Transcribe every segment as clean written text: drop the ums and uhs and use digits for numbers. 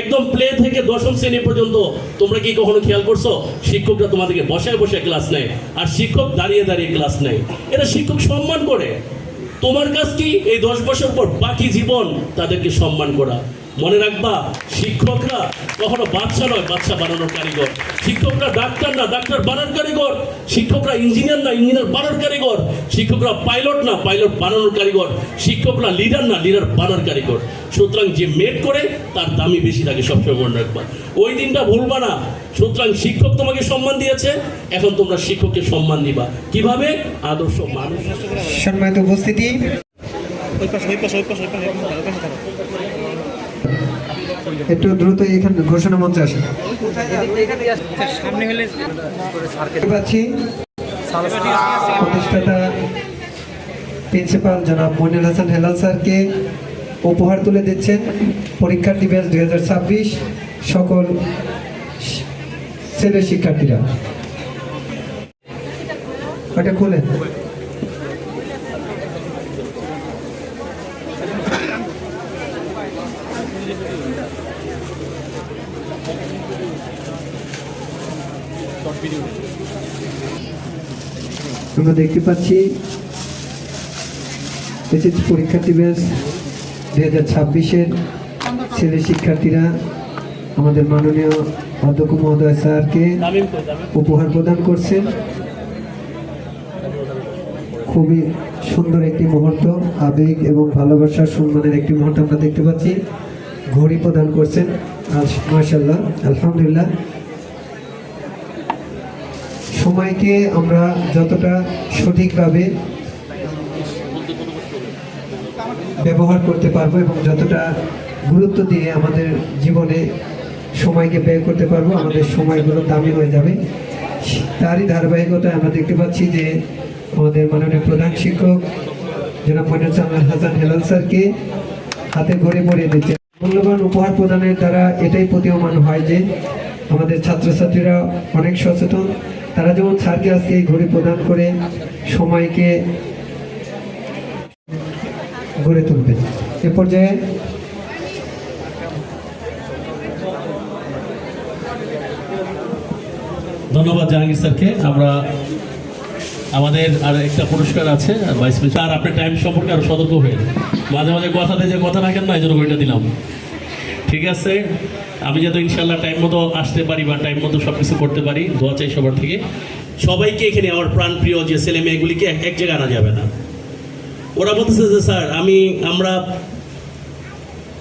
একদম প্লে থেকে দশম শ্রেণী পর্যন্ত তোমরা কি কখনো খেয়াল করছো শিক্ষকরা তোমাদেরকে বসায় বসায় ক্লাস নেয় আর শিক্ষক দাঁড়িয়ে দাঁড়িয়ে ক্লাস নেয়? এটা শিক্ষক সম্মান করে। তোমার কাজ কি এই 10 বছর পর বাকি জীবন তাদেরকে সম্মান করা। মনে রাখবা, শিক্ষকরা কখনো বাচ্চা নয়, বাচ্চা বানানোর কারিগর। শিক্ষকরা ডাক্তার না, ডাক্তার বানানোর কারিগর। শিক্ষকরা ইঞ্জিনিয়ার না, ইঞ্জিনিয়ার বানানোর কারিগর। শিক্ষকরা পাইলট না, পাইলট বানানোর কারিগর। শিক্ষকরা লিডার না, লিডার বানানোর কারিগর। সুতরাং যে মেট করে তার দামই বেশি থাকে, সবসময় মনে রাখবা। ওই দিনটা ভুলবা না। সুতরাং শিক্ষক তোমাকে সম্মান দিয়েছে, এখন তোমরা শিক্ষককে সম্মান দিবা। কিভাবে? আদর্শ মানুষ। সম্মানিত উপস্থিতি, একটু দ্রুত এখানে ঘোষণা মঞ্চে আসেন। পাচ্ছি প্রতিষ্ঠাতা প্রিন্সিপাল জনাব মনির হাসান হেলাল স্যারকে উপহার তুলে দিচ্ছেন পরীক্ষার্থী ব্যাচ 2026 সকল ছেলে শিক্ষার্থীরা। ওটা খুলেন। আমরা দেখতে পাচ্ছি এসএসসি পরীক্ষার্থী ব্যাচ 2026-এর ছেলে শিক্ষার্থীরা আমাদের মাননীয় অধ্যক্ষ মহোদয় স্যারকে উপহার প্রদান করছেন। খুবই সুন্দর একটি মুহূর্ত, আবেগ এবং ভালোবাসার সম্মানের একটি মুহূর্ত আমরা দেখতে পাচ্ছি। ঘড়ি প্রদান করছেন, মাশাআল্লাহ, আলহামদুলিল্লাহ। সময়কে আমরা যতটা সঠিকভাবে ব্যবহার করতে পারবো এবং যতটা গুরুত্ব দিয়ে আমাদের জীবনে সময়কে ব্যয় করতে পারবো, আমাদের সময়গুলো দামি হয়ে যাবে। তারই ধারাবাহিকতায় আমরা দেখতে পাচ্ছি যে আমাদের মাননীয় প্রধান শিক্ষক জনাব মনির হাসান হেলাল স্যারকে হাতে ঘড়ি পরিয়ে দিচ্ছে। মূল্যবান উপহার প্রদানের দ্বারা এটাই প্রতীয়মান হয় যে আমাদের ছাত্রছাত্রীরা অনেক সচেতন। তারা যেমন স্যারকে আজকে এই ঘড়ি প্রদান করে সময়কে গড়ে তুলবে। এ পর্যায়ে ধন্যবাদ জাহাঙ্গীর স্যারকে। আমরা আমাদের আর একটা পুরস্কার আছে, আর ভাইস প্রিন্সিপাল আর আপনার টাইম সম্পর্কে আরো সতর্ক হয়ে মাঝে মাঝে কথাতে যে কথা রাখেন না, এই জন্য বইটা দিলাম। ঠিক আছে, আমি যাতে ইনশাল্লাহ টাইম মতো আসতে পারি বা টাইম মতো সব কিছু করতে পারি, দোয়া চাই সবার থেকে। সবাইকে এখানে আমার প্রাণপ্রিয় যে ছেলে মেয়েগুলিকে এক জায়গায় আনা যাবে না। ওরা বলতেছে যে স্যার আমরা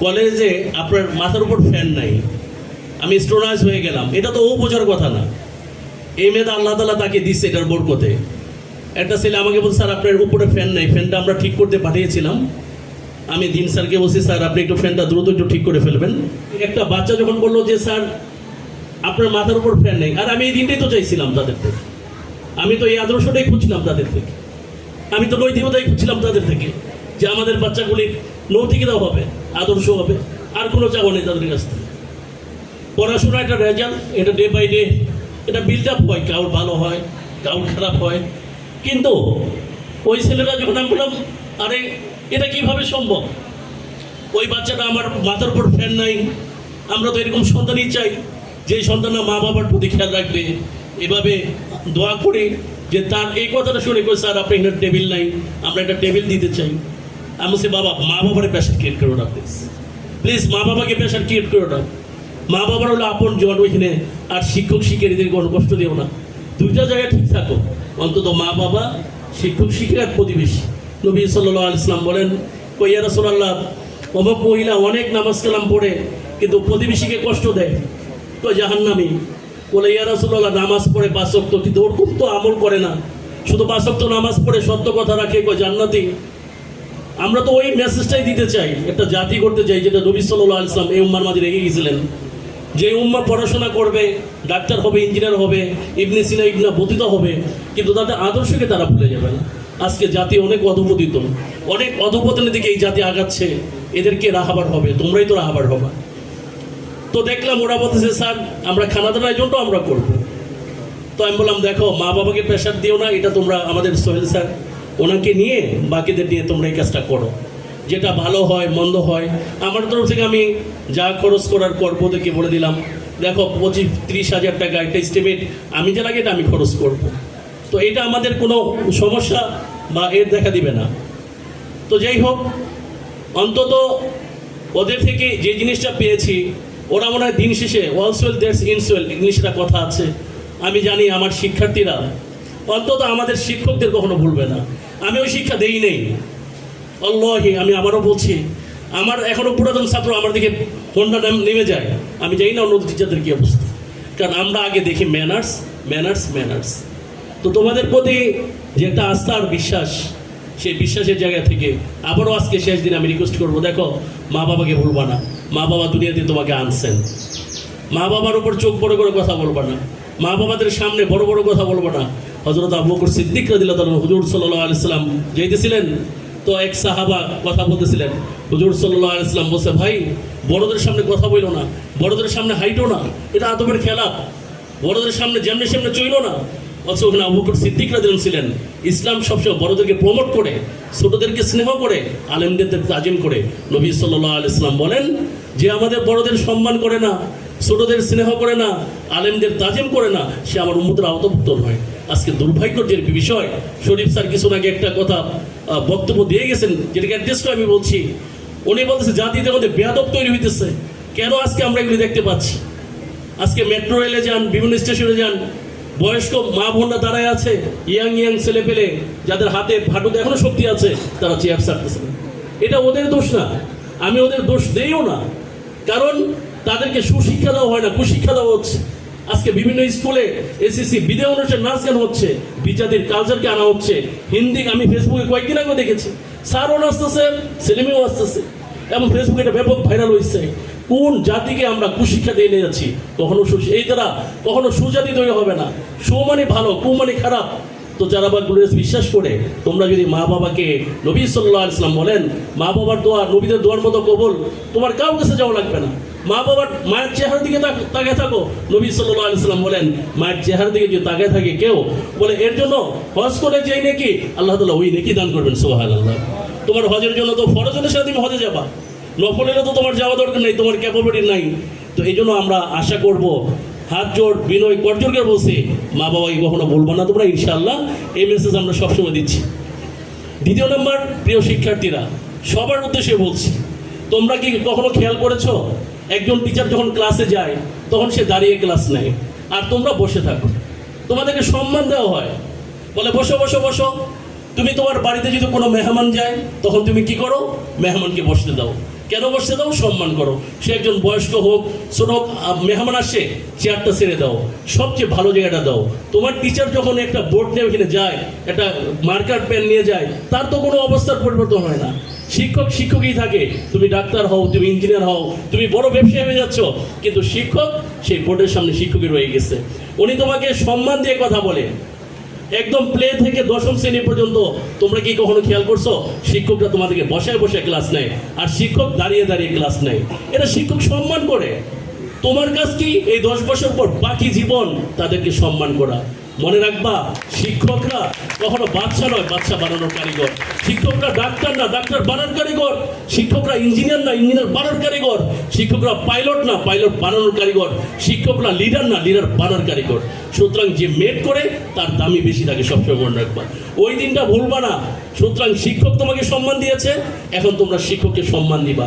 কলেজে আপনার মাথার উপর ফ্যান নাই, আমি স্টোনাইজ হয়ে গেলাম। এটা তো ও বোঝার কথা না। এই মেয়েটা আল্লাহ তাআলা তাকে দিচ্ছে এটার বরকতে। একটা ছেলে আমাকে বলছে স্যার আপনার উপরে ফ্যান নাই, ফ্যানটা আমরা ঠিক করতে পাঠিয়েছিলাম। আমি দিন স্যারকে বলছি স্যার আপনি একটু ফ্যানটা দ্রুত একটু ঠিক করে ফেলবেন। একটা বাচ্চা যখন বললো যে স্যার আপনার মাথার উপর ফ্যান নেই, আর আমি এই দিনটাই তো চাইছিলাম তাদের থেকে। আমি তো এই আদর্শটাই খুঁজছিলাম তাদের থেকে, আমি তো নৈতিকতাই খুঁজছিলাম তাদের থেকে, যে আমাদের বাচ্চাগুলির নৈতিকতাও হবে, আদর্শ হবে। আর কোনো চাওয়া নেই তাদের কাছ থেকে। পড়াশোনা একটা রেজাল্ট, এটা ডে বাই ডে এটা বিল্ড আপ হয়, কাউর ভালো হয় কাউর খারাপ হয়। কিন্তু ওই ছেলেরা যখন আমি বললাম আরে এটা কিভাবে সম্ভব, ওই বাচ্চাটা আমার মাথার উপর ফ্যান নাই, আমরা তো এরকম সন্তানই চাই যে সন্তানরা মা বাবার প্রতি খেয়াল রাখবে। এভাবে দোয়া করি যে তার এই কথাটা শুনে কই স্যার আপনি একটা টেবিল নাই, আমরা একটা টেবিল দিতে চাই। আমি বলছি বাবা মা বাবার প্রেশার ক্রিয়েট করো না, প্লিজ প্লিজ মা বাবাকে প্রেশার ক্রিয়েট করো না। মা বাবার হলো আপন জন ওইখানে, আর শিক্ষক শিক্ষার্থীদেরকে কোনো কষ্ট দিও না। দুইটা জায়গায় ঠিক থাকো, অন্তত মা বাবা, শিক্ষক শিক্ষিকার প্রতিবেশী। নবী সাল্লাল্লাহু আলাইহি ওয়াসাল্লাম বলেন ইয়া রাসূলুল্লাহ অমুক মহিলা অনেক নামাজ কালাম পড়ে কিন্তু প্রতিবেশীকে কষ্ট দেয়, তো জাহান্নামী। বলে ইয়া রাসূলুল্লাহ নামাজ পড়ে 5 ওয়াক্ত কিন্তু ওরকম তো আমল করে না, শুধু 5 ওয়াক্ত নামাজ পড়ে সত্য কথা রাখে, জান্নাতি। আমরা তো ওই মেসেজটাই দিতে চাই, একটা জাতি করতে চাই যেটা নবী সাল্লাল্লাহু আলাইহি ওয়াসাল্লাম এই উম্মার মাঝে রেখে গিয়েছিলেন। যে উম্মা পড়াশোনা করবে, ডাক্তার হবে, ইঞ্জিনিয়ার হবে, ইবনে সিনা ইবনে বতিতা হবে, কিন্তু তাদের আদর্শকে তারা ভুলে যাবে না। আজকে জাতি অনেক অধপতিত, অনেক অধপতনের দিকে এই জাতি আগাচ্ছে। এদেরকে রাহাবার হবে, তোমরাই তো রাহাবার হবা। তো দেখলাম ওরা বলতেছে স্যার আমরা খানাদানা আয়োজনটা আমরা করবো। তো আমি বললাম দেখো মা বাবাকে প্রেশার দিও না, এটা তোমরা আমাদের সোহেল স্যার ওনাকে নিয়ে বাকিদের নিয়ে তোমরা এই কাজটা করো, যেটা ভালো হয় মন্দ হয়। আমার তরফ থেকে আমি যা খরচ করার পর ওদেরকে বলে দিলাম, দেখো 25-30 হাজার টাকা একটা এস্টিমেট, আমি যা লাগে এটা আমি খরচ করব। তো এটা আমাদের কোনো সমস্যা বা এর দেখা দিবে না। তো যাই হোক, অন্তত ওদের থেকে যে জিনিসটা পেয়েছি, ওরা মনে হয় দিন শেষে ওয়ালসওয়েল দ্যাটস ইনসওয়েল, ইংলিশটা কথা আছে, আমি জানি আমার শিক্ষার্থীরা অন্তত আমাদের শিক্ষকদের কখনো ভুলবে না। আমি ওই শিক্ষা দেই নেই, আল্লাহি আমি আবারও বলছি, আমার এখনও পুরাতন ছাত্র আমার দিকে ফোনটা নেমে যায়, আমি জানি না অন্য টিচারদের কী অবস্থা, কারণ আমরা আগে দেখি ম্যানার্স ম্যানার্স ম্যানার্স। তো তোমাদের প্রতি যে একটা আস্থা আর বিশ্বাস, সেই বিশ্বাসের জায়গা থেকে আবারও আজকে শেষ দিন আমি রিকোয়েস্ট করবো, দেখো মা বাবাকে ভুলবা না। মা বাবা দুনিয়াতে তোমাকে আনছেন, মা বাবার উপর চোখ বড় করে কথা বলবা না, মা বাবাদের সামনে বড় বড় কথা বলবা না। হযরত আবু বকর সিদ্দিক রাদিয়াল্লাহু তাআলা হুজুর সাল্লাল্লাহু আলাইহি সাল্লাম যাইতেছিলেন, তো এক সাহাবা কথা বলতেছিলেন, হুজুর সাল্লাল্লাহু আলাইহি সাল্লাম বলছে, ভাই বড়দের সামনে কথা বইলো না, বড়দের সামনে হাইটো না, এটা আদবের খেলাফ, বড়দের সামনে যেমনি সেমনি চইলো না। অথচ ওখানে আবু বকর সিদ্দিক রাদিয়াল্লাহু ছিলেন, ইসলাম সবসময় বড়দেরকে প্রমোট করে, ছোটদেরকে স্নেহ করে, আলেমদের তাজিম করে। নবী সাল্লাল্লাহু আলাইহি সাল্লাম বলেন, যে আমাদের বড়দের সম্মান করে না, ছোটদের স্নেহ করে না, আলেমদের তাজিম করে না, সে আমার উম্মতের আওতাভুক্ত নয়। আজকে দুর্ভাগ্যের যে বিষয়, শরীফ স্যার কিছুদিন আগে একটা কথা বক্তব্য দিয়ে গেছেন, যেটাকে অ্যাড্রেস করে আমি বলছি। উনি বলতেছে জাতিতে মধ্যে বেয়াদব তৈরি হইতেছে, কেন আজকে আমরা এগুলি দেখতে পাচ্ছি? আজকে মেট্রো রেলে যান, বিভিন্ন স্টেশনে যান, বয়স্ক মা বোনরা দাঁড়ায় আছে, ইয়াং ইয়াং ছেলে পেলে যাদের হাতে হাঁটুতে এখনো শক্তি আছে, তারা চেয়ার ছাড়তেছে না। এটা ওদের দোষ না, আমি ওদের দোষ দেইও না, কারণ তাদেরকে সুশিক্ষা দেওয়া হয় না, কুশিক্ষা দেওয়া হচ্ছে। আজকে বিভিন্ন স্কুলে এসএসসি বিদায় অনুষ্ঠান নাচ গান হচ্ছে, বিজাতির কালচারকে আনা হচ্ছে। হিন্দি আমি ফেসবুকে কয়েকদিন আগে দেখেছি, স্যারও নাচতেছে, ছেলেমেয়েও আসতেছে, এবং ফেসবুকে এটা ব্যাপক ভাইরাল হয়েছে। কোন জাতিকে আমরা কুশিক্ষা দিয়ে নিয়ে যাচ্ছি? কখনো এই দ্বারা কখনো সুজাতি তৈরি হবে না। সু মানে ভালো, কু মানে খারাপ। তো যারা বা বিশ্বাস করে, তোমরা যদি মা বাবাকে, নবী সাল্লাল্লাহু আলাইহি ওয়াসাল্লাম বলেন, মা বাবার দোয়া নবীদের দোয়ার মতো কবুল, তোমার কারো কাছে যাওয়া লাগবে না। মা বাবার মায়ের চেহারার দিকে তাকিয়ে থাকো, নবী সাল্লাল্লাহু আলাইহি ওয়াসাল্লাম বলেন, মায়ের চেহারার দিকে যদি তাকিয়ে থাকে কেউ, বলে এর জন্য হজ করে যাই নাকি আল্লাহ তাআলা ওই নেকি দান করবেন। সুবহানাল্লাহ। তোমার হজের জন্য তো ফরজের সাথে তুমি হজে যাবা, নফলেরও তো তোমার যাওয়া দরকার নেই, তোমার ক্যাপাবিলিটি নাই। তো এই জন্য আমরা আশা করব, হাত জোর বিনয় করজোরকে বলছি, মা বাবাকে কখনো বলবো না তোমরা, ইনশাআল্লাহ। এই মেসেজ আমরা সবসময় দিচ্ছি। দ্বিতীয় নম্বর, প্রিয় শিক্ষার্থীরা, সবার উদ্দেশ্যে বলছি, তোমরা কি কখনো খেয়াল করেছো, একজন টিচার যখন ক্লাসে যায় তখন সে দাঁড়িয়ে ক্লাস নেয়, আর তোমরা বসে থাকো, তোমাদেরকে সম্মান দেওয়া হয়, বলে বসো বসো বসো। তুমি তোমার বাড়িতে যদি কোনো মেহমান যায়, তখন তুমি কি করো? মেহমানকে বসতে দাও। কেন বসতে দাও? সম্মান করো। সে একজন বয়স্ক হোক, ছোট হোক, মেহমান আসে, চেয়ারটা ছেড়ে দাও, সবচেয়ে ভালো জায়গাটা দাও। তোমার টিচার যখন একটা বোর্ড নিয়ে ওখানে যায়, একটা মার্কার পেন নিয়ে যায়, তার তো কোনো অবস্থার পরিবর্তন হয় না। শিক্ষক শিক্ষকই থাকে, তুমি ডাক্তার হও, তুমি ইঞ্জিনিয়ার হও, তুমি বড় ব্যবসায়ী হয়ে যাচ্ছ, কিন্তু শিক্ষক সেই বোর্ডের সামনে শিক্ষকই রয়ে গেছে। উনি তোমাকে সম্মান দিয়ে কথা বলে, একদম প্লে থেকে দশম শ্রেণী পর্যন্ত। তোমরা কি কখনো খেয়াল করছো, শিক্ষকরা তোমাদেরকে বসায় বসায় ক্লাস নেয়, আর শিক্ষক দাঁড়িয়ে দাঁড়িয়ে ক্লাস নেয়? এটা শিক্ষক সম্মান করে। তোমার কাজ কি এই 10 বছর পর বাকি জীবন তাদেরকে সম্মান করা। মনে রাখবা, শিক্ষকরা কখনো বাচ্চা নয়, বাচ্চা বানানোর কারিগর। শিক্ষকরা ডাক্তার না, ডাক্তার বানানোর কারিগর। শিক্ষকরা ইঞ্জিনিয়ার না, ইঞ্জিনিয়ার বানানোর কারিগর। শিক্ষকরা পাইলট না, পাইলট বানানোর কারিগর। শিক্ষকরা লিডার না, লিডার বানানোর কারিগর। সুতরাং যে মেট করে তার দামই বেশি থাকে, সবসময় মনে রাখবা, ওই দিনটা ভুলবা না। সুতরাং শিক্ষক তোমাকে সম্মান দিয়েছে, এখন তোমরা শিক্ষককে সম্মান দিবা।